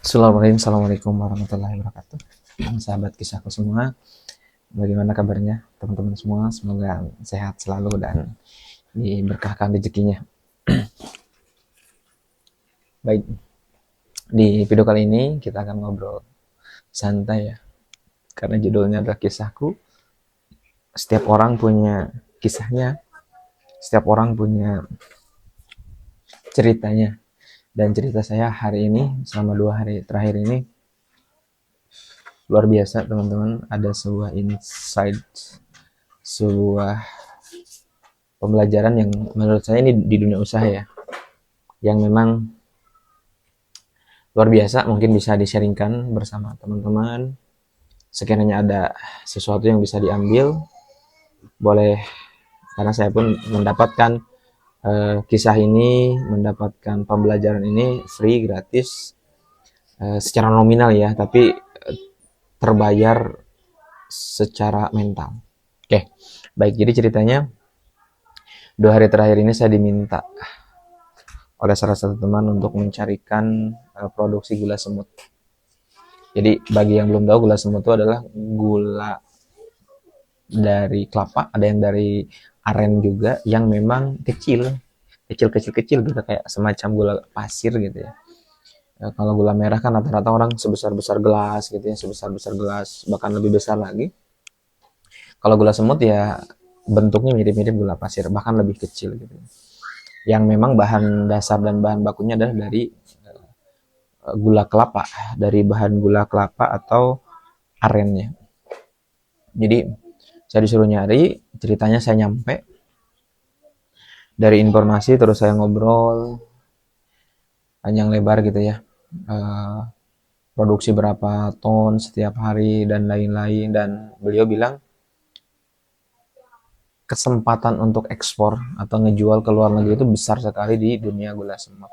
Assalamualaikum warahmatullahi wabarakatuh. Sahabat kisahku semua, bagaimana kabarnya teman-teman semua? Semoga sehat selalu dan diberkahkan rezekinya. Baik, di video kali ini kita akan ngobrol santai ya, karena judulnya adalah kisahku. Setiap orang punya kisahnya, setiap orang punya ceritanya. Dan cerita saya hari ini, selama 2 hari terakhir ini, luar biasa teman-teman. Ada sebuah insight, sebuah pembelajaran yang menurut saya ini di dunia usaha ya, yang memang luar biasa, mungkin bisa di-sharingkan bersama teman-teman. Sekiranya ada sesuatu yang bisa diambil, boleh, karena saya pun mendapatkan kisah ini, mendapatkan pembelajaran ini free, gratis, secara nominal ya, tapi terbayar secara mental. Oke, baik, jadi ceritanya 2 hari terakhir ini saya diminta oleh salah satu teman untuk mencarikan produksi gula semut. Jadi bagi yang belum tahu, gula semut itu adalah gula dari kelapa, ada yang dari aren juga, yang memang kecil gitu, kayak semacam gula pasir gitu ya. Kalau gula merah kan rata-rata orang sebesar-besar gelas gitu ya, sebesar-besar gelas, bahkan lebih besar lagi. Kalau gula semut ya bentuknya mirip-mirip gula pasir, bahkan lebih kecil gitu. Yang memang bahan dasar dan bahan bakunya adalah dari gula kelapa, dari bahan gula kelapa atau arennya. Jadi saya disuruh nyari, ceritanya saya nyampe, dari informasi terus saya ngobrol panjang lebar gitu ya, produksi berapa ton setiap hari dan lain-lain. Dan beliau bilang kesempatan untuk ekspor atau ngejual ke luar negeri itu besar sekali di dunia gula semut.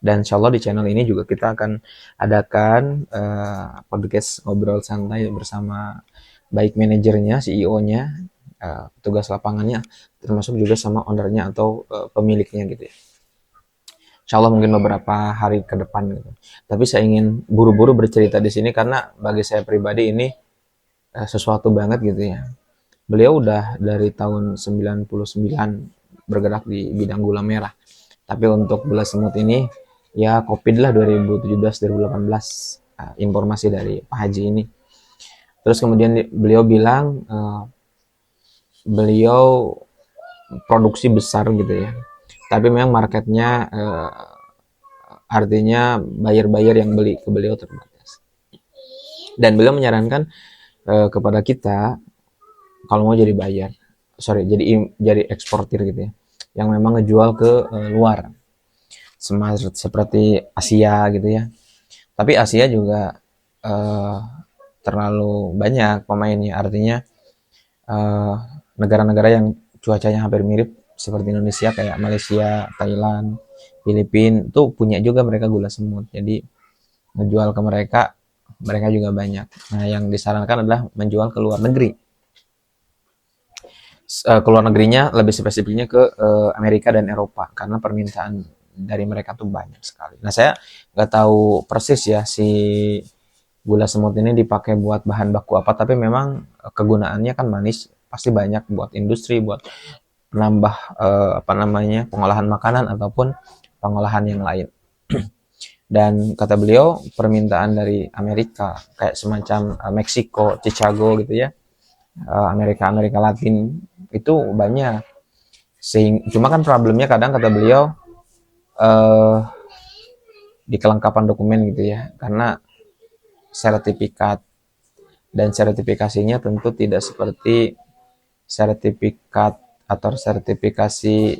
Dan insya Allah di channel ini juga kita akan adakan podcast ngobrol santai bersama baik manajernya, CEO-nya, petugas lapangannya, termasuk juga sama ownernya atau pemiliknya gitu ya. Insya Allah mungkin beberapa hari ke depan gitu. Tapi saya ingin buru-buru bercerita di sini karena bagi saya pribadi ini sesuatu banget gitu ya. Beliau udah dari tahun 99 bergerak di bidang gula merah. Tapi untuk gula semut ini ya Covid lah 2017-2018, informasi dari Pak Haji ini. Terus kemudian beliau bilang beliau produksi besar gitu ya. Tapi memang marketnya artinya buyer-buyer yang beli ke beliau terbatas. Dan beliau menyarankan kepada kita kalau mau jadi buyer, jadi eksportir gitu ya, yang memang ngejual ke luar, seperti Asia gitu ya. Tapi Asia juga terlalu banyak pemainnya, artinya negara-negara yang cuacanya hampir mirip seperti Indonesia, kayak Malaysia, Thailand, Filipina, itu punya juga mereka gula semut. Jadi ngejual ke mereka, mereka juga banyak. Nah, yang disarankan adalah menjual ke luar negeri. Ke luar negerinya lebih spesifiknya ke Amerika dan Eropa, karena permintaan dari mereka tuh banyak sekali. Nah, saya nggak tahu persis ya si gula semut ini dipakai buat bahan baku apa, tapi memang kegunaannya kan manis, pasti banyak buat industri, buat menambah pengolahan makanan ataupun pengolahan yang lain. Dan kata beliau permintaan dari Amerika, kayak semacam Meksiko, Chicago gitu ya, Amerika Latin itu banyak. Cuma kan problemnya kadang kata beliau di kelengkapan dokumen gitu ya, karena sertifikat dan sertifikasinya tentu tidak seperti sertifikat atau sertifikasi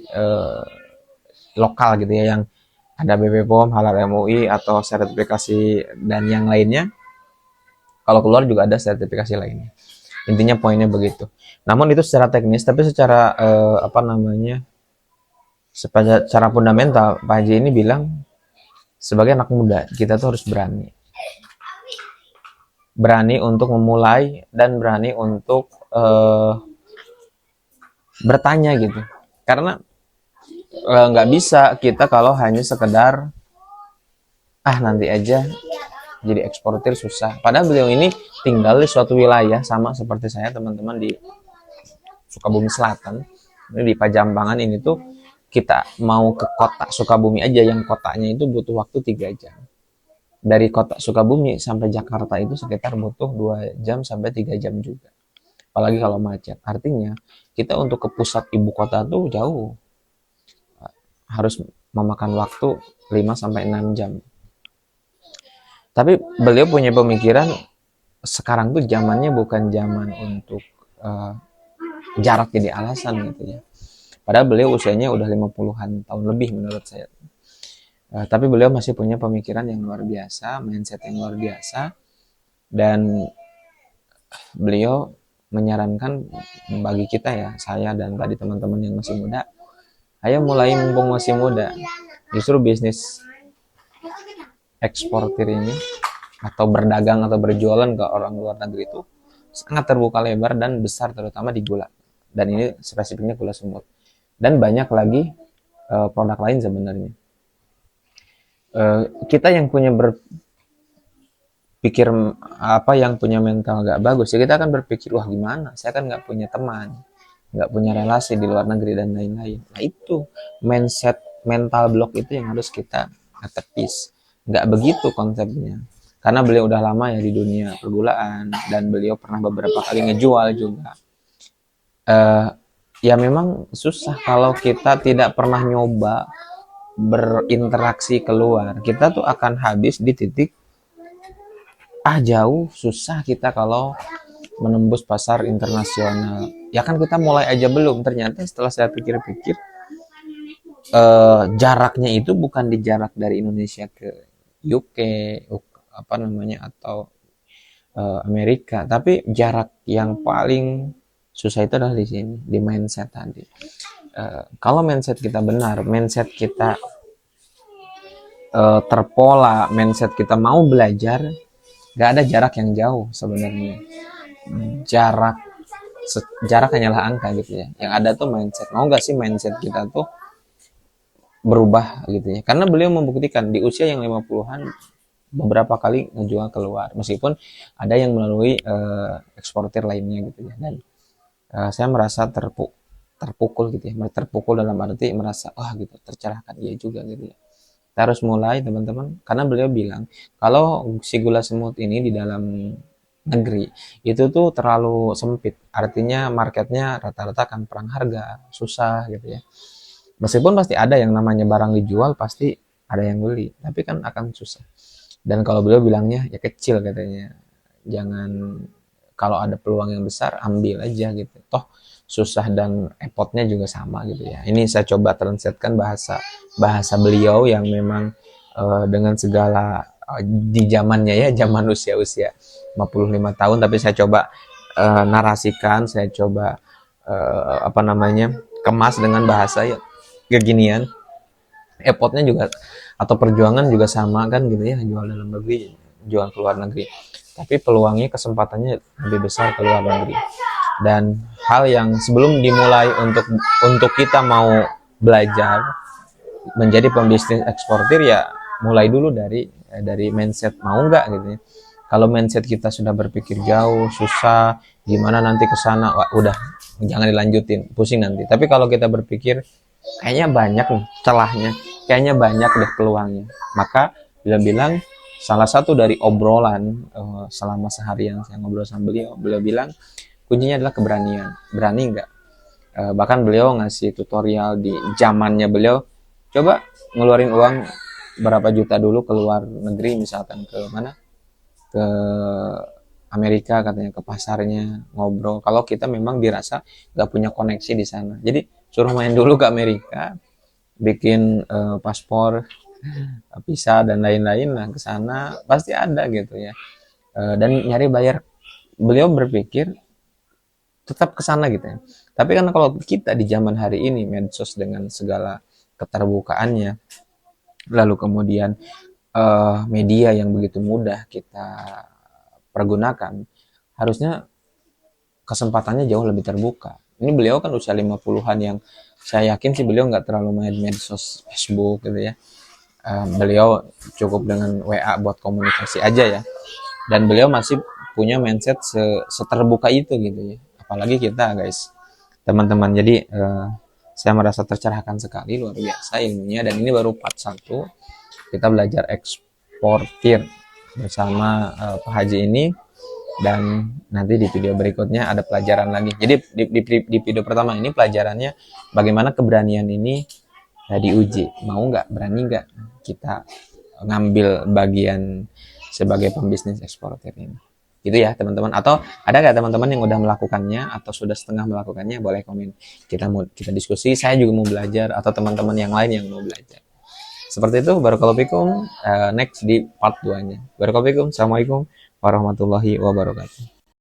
lokal gitu ya, yang ada BPOM, Halal MUI, atau sertifikasi dan yang lainnya. Kalau keluar juga ada sertifikasi lainnya. Intinya poinnya begitu. Namun itu secara teknis, tapi secara secara fundamental, Pak Haji ini bilang sebagai anak muda kita tuh harus berani untuk memulai dan berani untuk bertanya gitu. Karena nggak bisa kita kalau hanya sekedar nanti aja, jadi eksportir susah. Padahal beliau ini tinggal di suatu wilayah sama seperti saya teman-teman di Sukabumi Selatan. Ini di Pajambangan ini tuh kita mau ke kota Sukabumi aja yang kotanya itu butuh waktu 3 jam. Dari kota Sukabumi sampai Jakarta itu sekitar butuh 2 jam sampai 3 jam juga. Apalagi kalau macet. Artinya kita untuk ke pusat ibu kota tuh jauh. Harus memakan waktu 5 sampai 6 jam. Tapi beliau punya pemikiran sekarang tuh zamannya bukan zaman untuk jarak jadi alasan gitu ya. Padahal beliau usianya udah 50-an tahun lebih menurut saya. Tapi beliau masih punya pemikiran yang luar biasa, mindset yang luar biasa, dan beliau menyarankan bagi kita ya, saya dan tadi teman-teman yang masih muda, ayo mulai mumpung masih muda. Justru bisnis eksportir ini atau berdagang atau berjualan ke orang luar negeri itu sangat terbuka lebar dan besar, terutama di gula. Dan ini spesifiknya gula semut. Dan banyak lagi produk lain sebenarnya. Kita yang punya berpikir yang punya mental gak bagus ya, kita akan berpikir wah gimana, saya kan gak punya teman, gak punya relasi di luar negeri dan lain-lain. Nah itu mindset, mental block itu yang harus kita tepis. Gak begitu konsepnya, karena beliau udah lama ya di dunia pergulaan dan beliau pernah beberapa kali ngejual juga. Ya memang susah kalau kita tidak pernah nyoba berinteraksi keluar. Kita tuh akan habis di titik jauh, susah kita kalau menembus pasar internasional. Ya kan kita mulai aja belum. Ternyata setelah saya pikir-pikir, jaraknya itu bukan di jarak dari Indonesia ke UK atau Amerika, tapi jarak yang paling susah itu adalah di sini, di mindset tadi. Kalau mindset kita benar, mindset kita terpola, mindset kita mau belajar, gak ada jarak yang jauh sebenarnya. Jarak hanyalah angka gitu ya. Yang ada tuh mindset. Mau gak sih mindset kita tuh berubah gitu ya? Karena beliau membuktikan di usia yang 50-an beberapa kali ngejual keluar, meskipun ada yang melalui eksportir lainnya gitu ya. Dan saya merasa terpukul gitu ya, terpukul dalam arti merasa gitu, tercerahkan. Iya juga gitu ya, kita harus mulai teman-teman, karena beliau bilang kalau si gula semut ini di dalam negeri itu tuh terlalu sempit, artinya marketnya rata-rata akan perang harga, susah gitu ya. Meskipun pasti ada yang namanya barang dijual, pasti ada yang beli, tapi kan akan susah. Dan kalau beliau bilangnya ya kecil katanya, jangan, kalau ada peluang yang besar ambil aja gitu, toh susah dan effort-nya juga sama gitu ya. Ini saya coba translatekan bahasa beliau yang memang dengan segala di zamannya ya, zaman usia 55 tahun, tapi saya coba narasikan, saya coba kemas dengan bahasa ya keginian. Effortnya juga atau perjuangan juga sama kan gitu ya, jual dalam negeri, jual keluar negeri, tapi peluangnya, kesempatannya lebih besar ke luar negeri. Dan hal yang sebelum dimulai untuk kita mau belajar menjadi pembisnis eksportir, ya mulai dulu dari mindset, mau nggak gitu ya. Kalau mindset kita sudah berpikir jauh, susah, gimana nanti ke sana, udah jangan dilanjutin, pusing nanti. Tapi kalau kita berpikir kayaknya banyak nih celahnya, kayaknya banyak deh peluangnya, maka bilang salah satu dari obrolan selama seharian saya ngobrol sama beliau bilang kuncinya adalah keberanian. Berani nggak? Bahkan beliau ngasih tutorial di zamannya beliau, coba ngeluarin uang berapa juta dulu ke luar negeri, misalkan ke mana, ke Amerika katanya, ke pasarnya, ngobrol. Kalau kita memang dirasa nggak punya koneksi di sana, jadi suruh main dulu ke Amerika, bikin paspor, visa dan lain-lain, lah ke sana pasti ada gitu ya. Dan nyari bayar, beliau berpikir tetap ke sana gitu ya. Tapi kan kalau kita di zaman hari ini, medsos dengan segala keterbukaannya, lalu kemudian media yang begitu mudah kita pergunakan, harusnya kesempatannya jauh lebih terbuka. Ini beliau kan usia 50-an yang saya yakin sih beliau nggak terlalu main medsos, Facebook gitu ya. beliau cukup dengan WA buat komunikasi aja ya, dan beliau masih punya mindset seterbuka itu gitu ya, apalagi kita guys, teman-teman. Jadi saya merasa tercerahkan sekali, luar biasa ilmunya, dan ini baru part 1 kita belajar eksportir bersama Pak Haji ini, dan nanti di video berikutnya ada pelajaran lagi. Jadi di video pertama ini pelajarannya bagaimana keberanian ini diuji, mau nggak, berani nggak kita ngambil bagian sebagai pembisnis eksportir ini, gitu ya teman-teman. Atau ada nggak teman-teman yang udah melakukannya atau sudah setengah melakukannya, boleh komen, kita diskusi, saya juga mau belajar, atau teman-teman yang lain yang mau belajar. Seperti itu. Barakallahu fikum. Next di part 2 nya. Barakallahu fikum. Assalamualaikum warahmatullahi wabarakatuh.